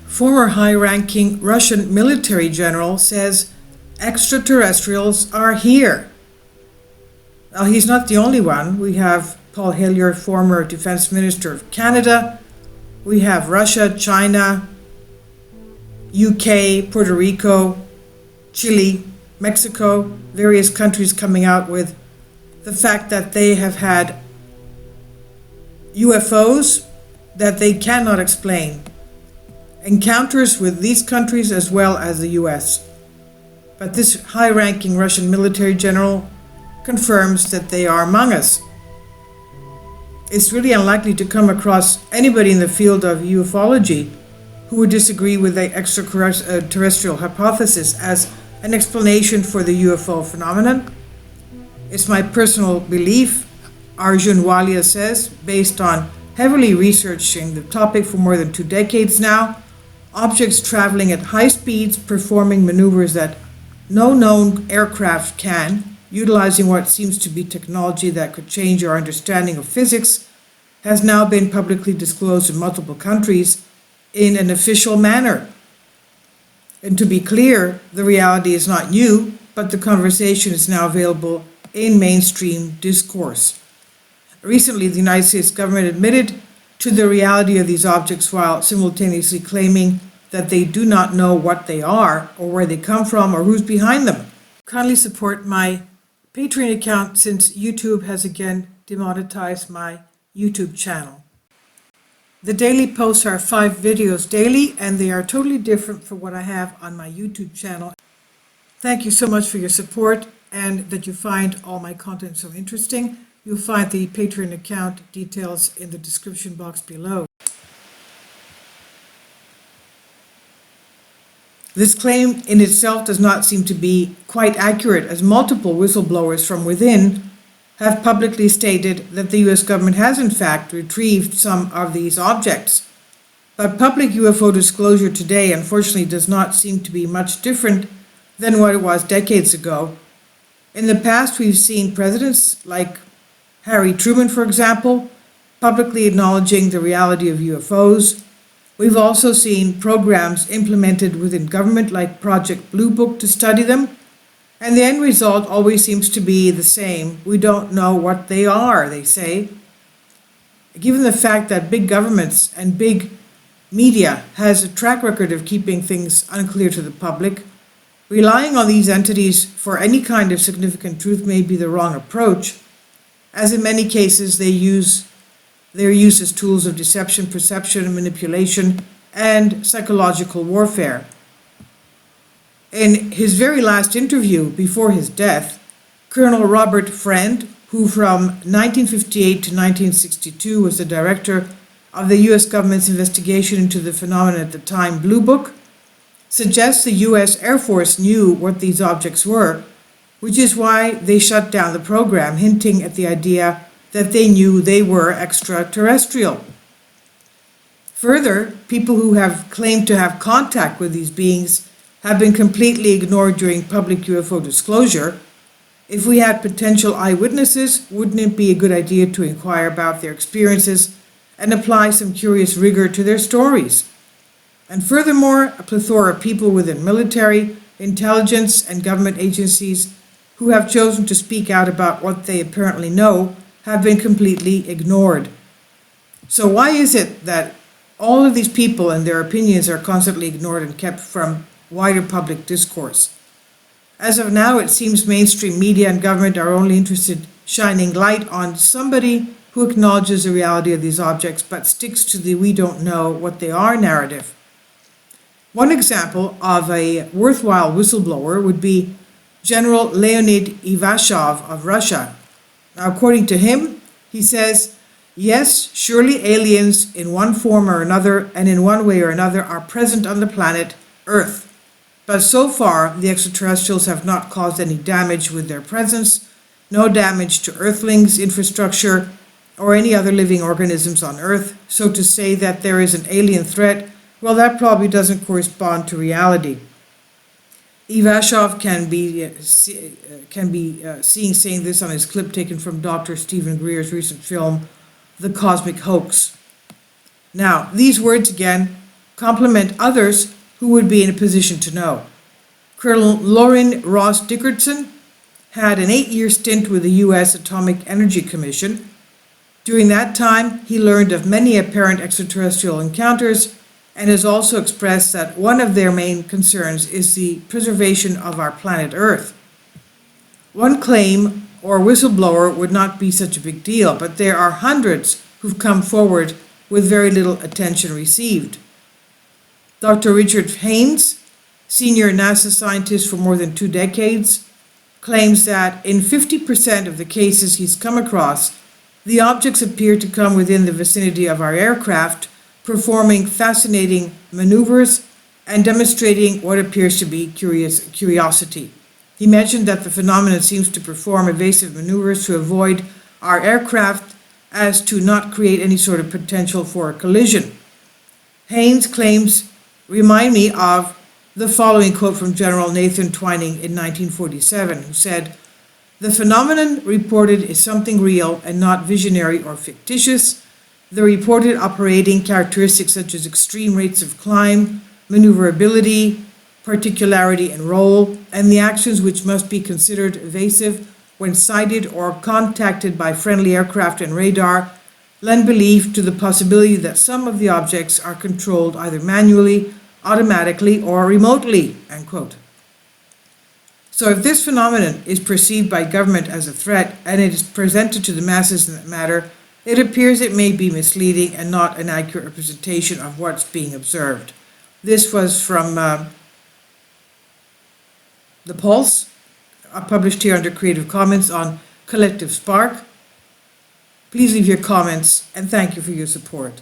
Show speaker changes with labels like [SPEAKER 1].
[SPEAKER 1] Former high-ranking Russian military general says extraterrestrials are here. Well, he's not the only one. We have Paul Hillier, former Defense Minister of Canada. We have Russia, China, UK, Puerto Rico, Chile, Mexico, various countries coming out with the fact that they have had UFOs that they cannot explain. Encounters with these countries as well as the US. But this high-ranking Russian military general confirms that they are among us. It's really unlikely to come across anybody in the field of ufology who would disagree with the extraterrestrial hypothesis as an explanation for the UFO phenomenon. It's my personal belief, Arjun Walia says, based on heavily researching the topic for more than 2 decades now, objects traveling at high speeds, performing maneuvers that no known aircraft can, utilizing what seems to be technology that could change our understanding of physics, has now been publicly disclosed in multiple countries in an official manner. And to be clear, the reality is not new, but the conversation is now available in mainstream discourse. Recently, the United States government admitted to the reality of these objects while simultaneously claiming that they do not know what they are or where they come from or who's behind them. Kindly support my Patreon account since YouTube has again demonetized my YouTube channel. The daily posts are 5 videos daily and they are totally different from what I have on my YouTube channel. Thank you so much for your support and that you find all my content so interesting. You'll find the Patreon account details in the description box below. This claim in itself does not seem to be quite accurate, as multiple whistleblowers from within have publicly stated that the US government has in fact retrieved some of these objects. But public UFO disclosure today unfortunately does not seem to be much different than what it was decades ago. In the past, we've seen presidents like Harry Truman, for example, publicly acknowledging the reality of UFOs. We've also seen programs implemented within government like Project Blue Book to study them, and the end result always seems to be the same. We don't know what they are, they say. Given the fact that big governments and big media has a track record of keeping things unclear to the public, relying on these entities for any kind of significant truth may be the wrong approach, as in many cases they're used as tools of deception, perception, manipulation, and psychological warfare. In his very last interview before his death, Colonel Robert Friend, who from 1958 to 1962 was the director of the US government's investigation into the phenomenon at the time, Blue Book, suggests the US Air Force knew what these objects were, which is why they shut down the program, hinting at the idea that they knew they were extraterrestrial. Further, people who have claimed to have contact with these beings have been completely ignored during public UFO disclosure. If we had potential eyewitnesses, wouldn't it be a good idea to inquire about their experiences and apply some curious rigor to their stories? And furthermore, a plethora of people within military, intelligence, and government agencies who have chosen to speak out about what they apparently know have been completely ignored. So why is it that all of these people and their opinions are constantly ignored and kept from wider public discourse? As of now, it seems mainstream media and government are only interested in shining light on somebody who acknowledges the reality of these objects but sticks to the "we don't know what they are" narrative. One example of a worthwhile whistleblower would be General Leonid Ivashov of Russia. Now, according to him, he says, yes, surely aliens in one form or another and in one way or another are present on the planet Earth. But so far, the extraterrestrials have not caused any damage with their presence, no damage to Earthlings, infrastructure, or any other living organisms on Earth. So to say that there is an alien threat, well, that probably doesn't correspond to reality. Ivashov can be seen saying this on his clip taken from Dr. Stephen Greer's recent film, the cosmic hoax. Now, these words again complement others who would be in a position to know. Colonel Lorin Ross Dickerson had an 8-year stint with the U.S. Atomic Energy Commission. During that time, he learned of many apparent extraterrestrial encounters and has also expressed that one of their main concerns is the preservation of our planet Earth. One claim or whistleblower would not be such a big deal, but there are hundreds who've come forward with very little attention received. Dr. Richard Haynes, senior NASA scientist for more than 2 decades, claims that in 50% of the cases he's come across, the objects appear to come within the vicinity of our aircraft, performing fascinating maneuvers and demonstrating what appears to be curiosity. He mentioned that the phenomenon seems to perform evasive maneuvers to avoid our aircraft as to not create any sort of potential for a collision. Haynes' claims remind me of the following quote from General Nathan Twining in 1947, who said, "The phenomenon reported is something real and not visionary or fictitious. The reported operating characteristics such as extreme rates of climb, maneuverability, particularity and roll, and the actions which must be considered evasive when sighted or contacted by friendly aircraft and radar, lend belief to the possibility that some of the objects are controlled either manually, automatically, or remotely," end quote. So if this phenomenon is perceived by government as a threat and it is presented to the masses in that matter, it appears it may be misleading and not an accurate representation of what's being observed. This was from The Pulse, published here under Creative Commons on Collective Spark. Please leave your comments and thank you for your support.